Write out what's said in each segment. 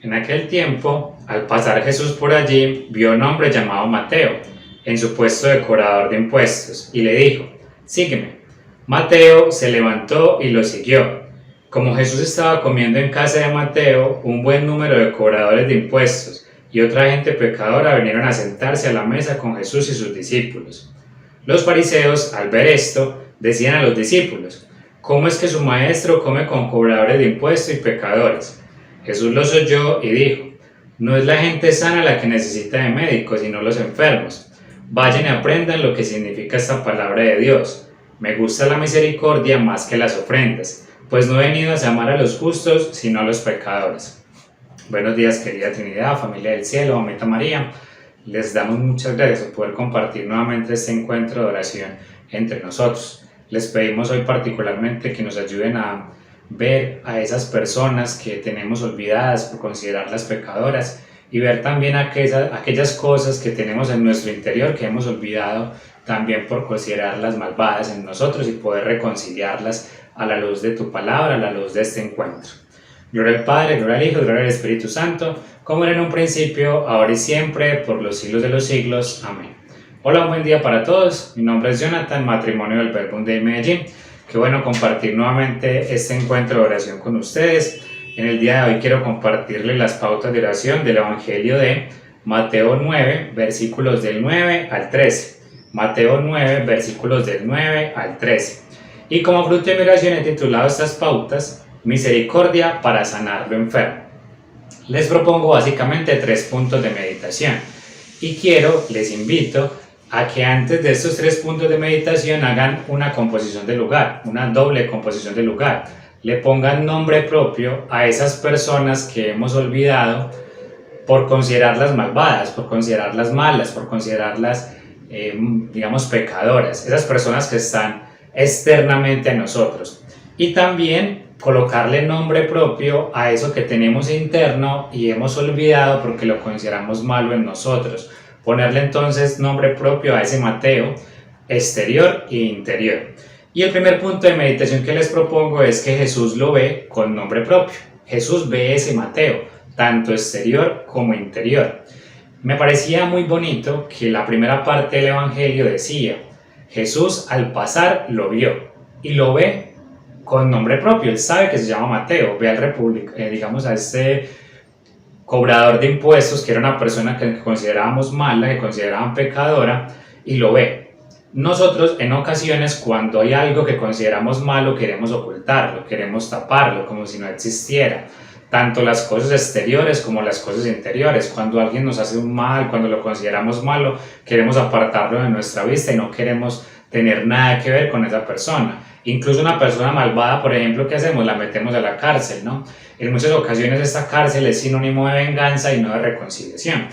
En aquel tiempo, al pasar Jesús por allí, vio a un hombre llamado Mateo, en su puesto de cobrador de impuestos, y le dijo: «Sígueme». Mateo se levantó y lo siguió. Como Jesús estaba comiendo en casa de Mateo, un buen número de cobradores de impuestos y otra gente pecadora vinieron a sentarse a la mesa con Jesús y sus discípulos. Los fariseos, al ver esto, decían a los discípulos: «¿Cómo es que su maestro come con cobradores de impuestos y pecadores?». Jesús los oyó y dijo: «No es la gente sana la que necesita de médicos, sino los enfermos. Vayan y aprendan lo que significa esta palabra de Dios. Me gusta la misericordia más que las ofrendas, pues no he venido a llamar a los justos, sino a los pecadores». Buenos días, querida Trinidad, familia del cielo, mamita María. Les damos muchas gracias por poder compartir nuevamente este encuentro de oración entre nosotros. Les pedimos hoy particularmente que nos ayuden a ver a esas personas que tenemos olvidadas por considerarlas pecadoras y ver también aquellas cosas que tenemos en nuestro interior que hemos olvidado también por considerarlas malvadas en nosotros y poder reconciliarlas a la luz de tu palabra, a la luz de este encuentro. Gloria al Padre, gloria al Hijo, gloria al Espíritu Santo, como era en un principio, ahora y siempre, por los siglos de los siglos. Amén. Hola, un buen día para todos. Mi nombre es Jonathan, matrimonio del Verbo de Medellín. Qué bueno compartir nuevamente este encuentro de oración con ustedes. En el día de hoy quiero compartirles las pautas de oración del Evangelio de Mateo 9, versículos del 9 al 13. Mateo 9, versículos del 9 al 13. Y como fruto de mi oración he titulado estas pautas: Misericordia para sanar lo enfermo. Les propongo básicamente 3 puntos de meditación y les invito a que antes de estos 3 puntos de meditación hagan una composición de lugar, una doble composición de lugar. Le pongan nombre propio a esas personas que hemos olvidado por considerarlas malvadas, por considerarlas malas, por considerarlas, pecadoras. Esas personas que están externamente a nosotros. Y también colocarle nombre propio a eso que tenemos interno y hemos olvidado porque lo consideramos malo en nosotros. Ponerle entonces nombre propio a ese Mateo, exterior e interior. Y el primer punto de meditación que les propongo es que Jesús lo ve con nombre propio. Jesús ve ese Mateo, tanto exterior como interior. Me parecía muy bonito que la primera parte del Evangelio decía: Jesús al pasar lo vio y lo ve con nombre propio. Él sabe que se llama Mateo, ve a este cobrador de impuestos, que era una persona que considerábamos mala, que consideraban pecadora, y lo ve. Nosotros en ocasiones, cuando hay algo que consideramos malo, queremos ocultarlo, queremos taparlo como si no existiera, tanto las cosas exteriores como las cosas interiores. Cuando alguien nos hace un mal, cuando lo consideramos malo, queremos apartarlo de nuestra vista y no queremos tener nada que ver con esa persona. Incluso una persona malvada, por ejemplo, ¿qué hacemos? La metemos a la cárcel, ¿no? En muchas ocasiones esta cárcel es sinónimo de venganza y no de reconciliación.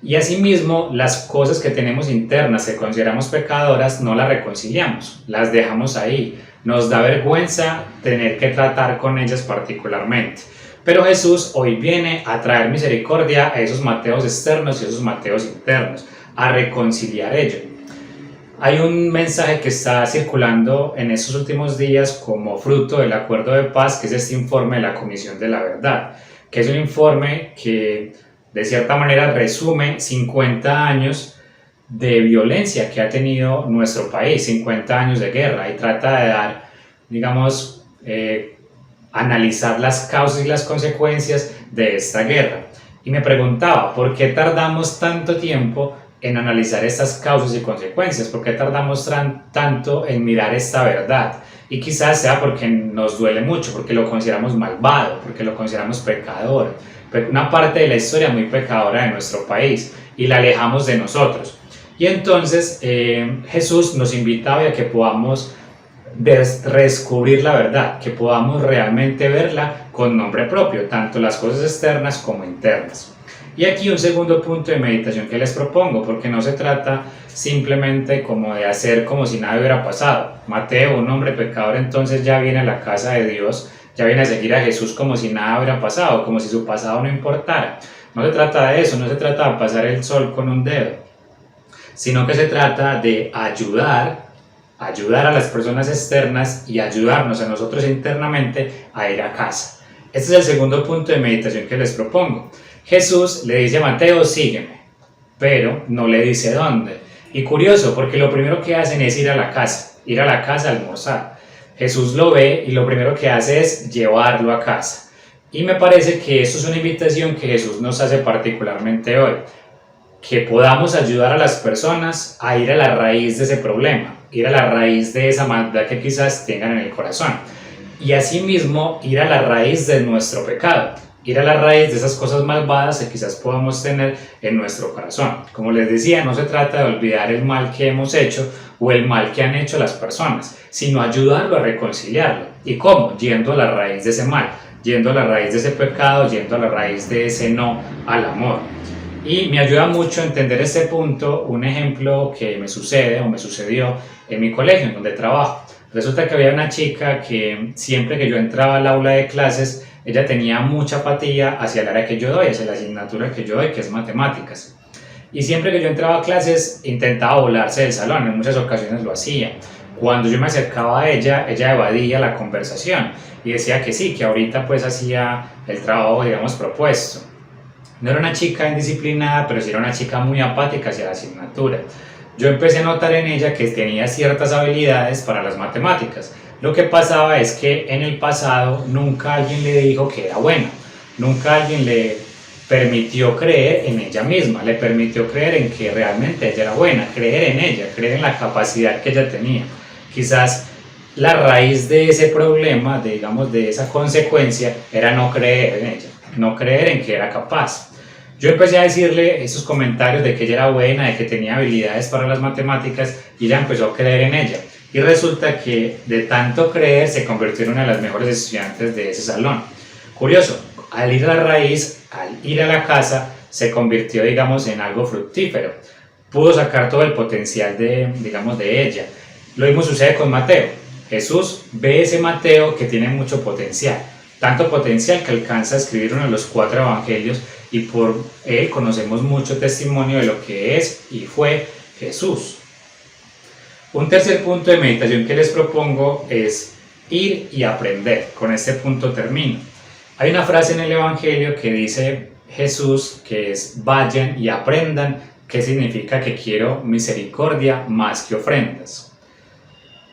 Y asimismo, las cosas que tenemos internas que consideramos pecadoras no las reconciliamos, las dejamos ahí. Nos da vergüenza tener que tratar con ellas particularmente. Pero Jesús hoy viene a traer misericordia a esos Mateos externos y esos Mateos internos, a reconciliar ellos. Hay un mensaje que está circulando en estos últimos días como fruto del acuerdo de paz, que es este informe de la Comisión de la Verdad, que es un informe que de cierta manera resume 50 años de violencia que ha tenido nuestro país, 50 años de guerra, y trata de dar, analizar las causas y las consecuencias de esta guerra. Y me preguntaba, ¿por qué tardamos tanto tiempo en analizar estas causas y consecuencias? ¿Por qué tardamos tanto en mirar esta verdad? Y quizás sea porque nos duele mucho, porque lo consideramos malvado, porque lo consideramos pecador, una parte de la historia muy pecadora de nuestro país, y la alejamos de nosotros. Y entonces Jesús nos invita hoy a que podamos redescubrir la verdad, que podamos realmente verla con nombre propio, tanto las cosas externas como internas. Y aquí un segundo punto de meditación que les propongo, porque no se trata simplemente como de hacer como si nada hubiera pasado. Mateo, un hombre pecador, entonces ya viene a la casa de Dios, ya viene a seguir a Jesús como si nada hubiera pasado, como si su pasado no importara. No se trata de eso, no se trata de pasar el sol con un dedo, sino que se trata de ayudar a las personas externas y ayudarnos a nosotros internamente a ir a casa. Este es el segundo punto de meditación que les propongo. Jesús le dice a Mateo, sígueme, pero no le dice dónde. Y curioso, porque lo primero que hacen es ir a la casa a almorzar. Jesús lo ve y lo primero que hace es llevarlo a casa. Y me parece que esto es una invitación que Jesús nos hace particularmente hoy, que podamos ayudar a las personas a ir a la raíz de ese problema, ir a la raíz de esa maldad que quizás tengan en el corazón. Y asimismo ir a la raíz de nuestro pecado, ir a la raíz de esas cosas malvadas que quizás podamos tener en nuestro corazón. Como les decía, no se trata de olvidar el mal que hemos hecho o el mal que han hecho las personas, sino ayudarlo a reconciliarlo. ¿Y cómo? Yendo a la raíz de ese mal, yendo a la raíz de ese pecado, yendo a la raíz de ese no al amor. Y me ayuda mucho a entender este punto un ejemplo que me sucede o me sucedió en mi colegio, en donde trabajo. Resulta que había una chica que siempre que yo entraba al aula de clases, ella tenía mucha apatía hacia el área que yo doy, hacia la asignatura que yo doy, que es matemáticas. Y siempre que yo entraba a clases, intentaba volarse del salón, en muchas ocasiones lo hacía. Cuando yo me acercaba a ella evadía la conversación y decía que sí, que ahorita pues hacía el trabajo, digamos, propuesto. No era una chica indisciplinada, pero sí era una chica muy apática hacia la asignatura. Yo empecé a notar en ella que tenía ciertas habilidades para las matemáticas. Lo que pasaba es que en el pasado nunca alguien le dijo que era buena, nunca alguien le permitió creer en ella misma, le permitió creer en que realmente ella era buena, creer en ella, creer en la capacidad que ella tenía. Quizás la raíz de ese problema, de esa consecuencia, era no creer en ella, no creer en que era capaz. Yo empecé a decirle esos comentarios de que ella era buena, de que tenía habilidades para las matemáticas y ella empezó a creer en ella. Y resulta que de tanto creer se convirtió en una de las mejores estudiantes de ese salón. Curioso, al ir a la raíz, al ir a la casa, se convirtió, digamos, en algo fructífero. Pudo sacar todo el potencial de ella. Lo mismo sucede con Mateo. Jesús ve ese Mateo que tiene mucho potencial. Tanto potencial que alcanza a escribir uno de los 4 evangelios y por él conocemos mucho testimonio de lo que es y fue Jesús. Un tercer punto de meditación que les propongo es ir y aprender. Con este punto termino. Hay una frase en el evangelio que dice Jesús que es vayan y aprendan, que significa que quiero misericordia más que ofrendas.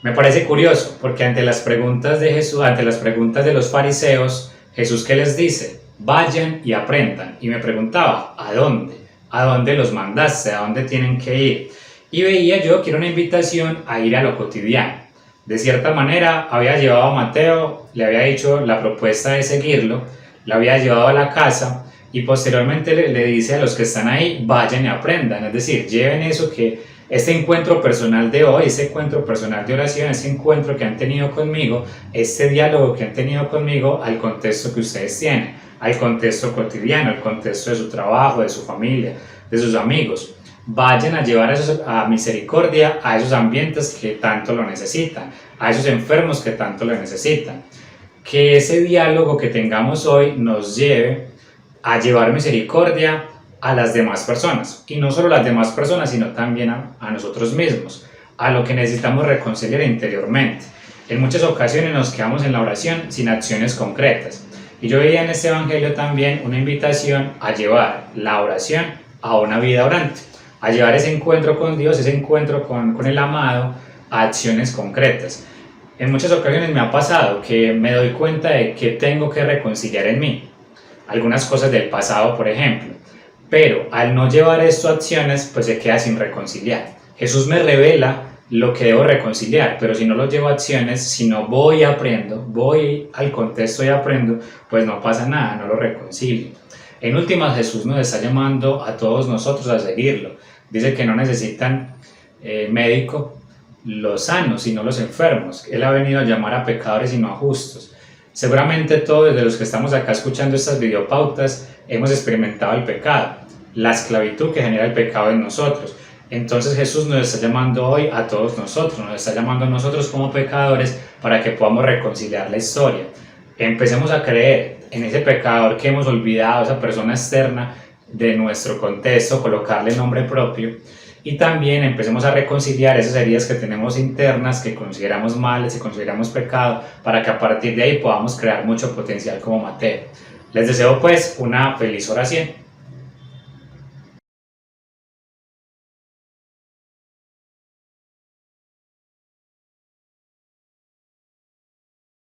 Me parece curioso porque ante las preguntas de Jesús, ante las preguntas de los fariseos, Jesús ¿qué les dice? Vayan y aprendan. Y me preguntaba, ¿a dónde? ¿A dónde los mandaste? ¿A dónde tienen que ir? Y veía yo que era una invitación a ir a lo cotidiano. De cierta manera, había llevado a Mateo, le había dicho la propuesta de seguirlo, lo había llevado a la casa y posteriormente le dice a los que están ahí, vayan y aprendan. Es decir, lleven eso que este encuentro personal de hoy, este encuentro personal de oración, este encuentro que han tenido conmigo, este diálogo que han tenido conmigo al contexto que ustedes tienen, al contexto cotidiano, al contexto de su trabajo, de su familia, de sus amigos. Vayan a llevar a misericordia a esos ambientes que tanto lo necesitan, a esos enfermos que tanto lo necesitan. Que ese diálogo que tengamos hoy nos lleve a llevar misericordia a las demás personas, y no solo las demás personas, sino también a nosotros mismos, a lo que necesitamos reconciliar interiormente. En muchas ocasiones nos quedamos en la oración sin acciones concretas, y yo veía en este evangelio también una invitación a llevar la oración a una vida orante, a llevar ese encuentro con Dios, ese encuentro con el amado, a acciones concretas. En muchas ocasiones me ha pasado que me doy cuenta de que tengo que reconciliar en mí, algunas cosas del pasado, por ejemplo, pero al no llevar esto a acciones, pues se queda sin reconciliar. Jesús me revela lo que debo reconciliar, pero si no lo llevo a acciones, si no voy y aprendo, voy al contexto y aprendo, pues no pasa nada, no lo reconcilio. En últimas, Jesús nos está llamando a todos nosotros a seguirlo. Dice que no necesitan médico los sanos, sino los enfermos. Él ha venido a llamar a pecadores y no a justos. Seguramente todos desde los que estamos acá escuchando estas videopautas hemos experimentado el pecado, la esclavitud que genera el pecado en nosotros. Entonces Jesús nos está llamando hoy a todos nosotros, nos está llamando a nosotros como pecadores para que podamos reconciliar la historia. Empecemos a creer en ese pecador que hemos olvidado, esa persona externa de nuestro contexto, colocarle nombre propio y también empecemos a reconciliar esas heridas que tenemos internas, que consideramos males, que consideramos pecado, para que a partir de ahí podamos crear mucho potencial como Mateo. Les deseo pues una feliz oración.